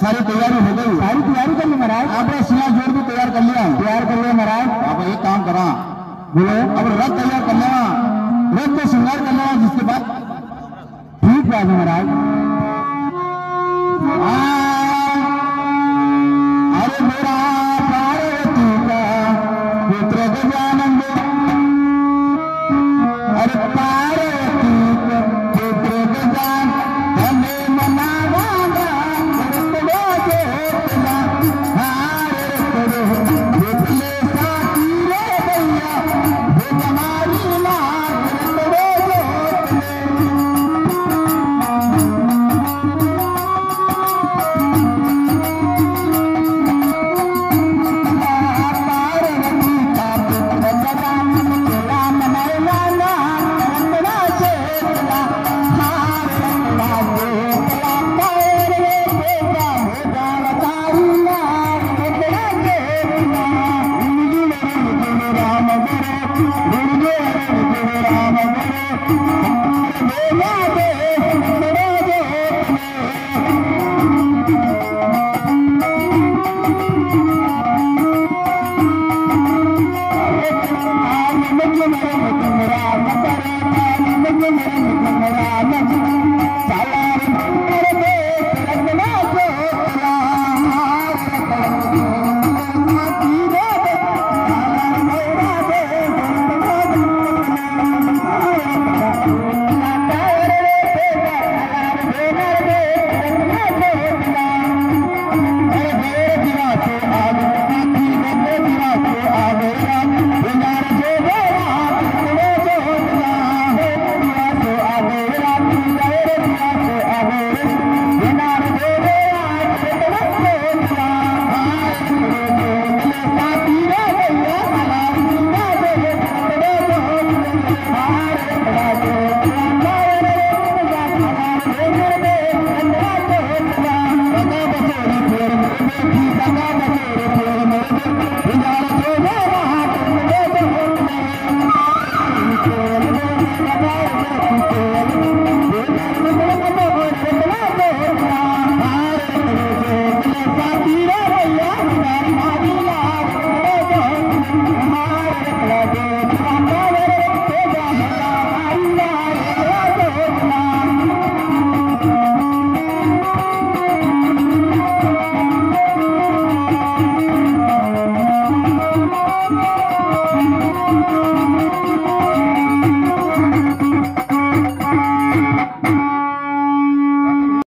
सारी तैयारी हो गई। सारी तैयारी कर ली महाराज। आपने सिला जोड़ भी तैयार कर लिया। तैयार कर लिया महाराज। आप एक काम करा, बोलो। अब रथ तैयार कर लेना, रथ को श्रृंगार कर लेना, जिसके बाद ठीक है महाराज। अरे मेरा पार्वती का पुत्र गजानंद, अरे पार्वती का पुत्र गजान, हमें मनावागा करो जोतला, हारे करो जोतले साथी रे भैया, वो हमारी माँ करो जोतले। Salah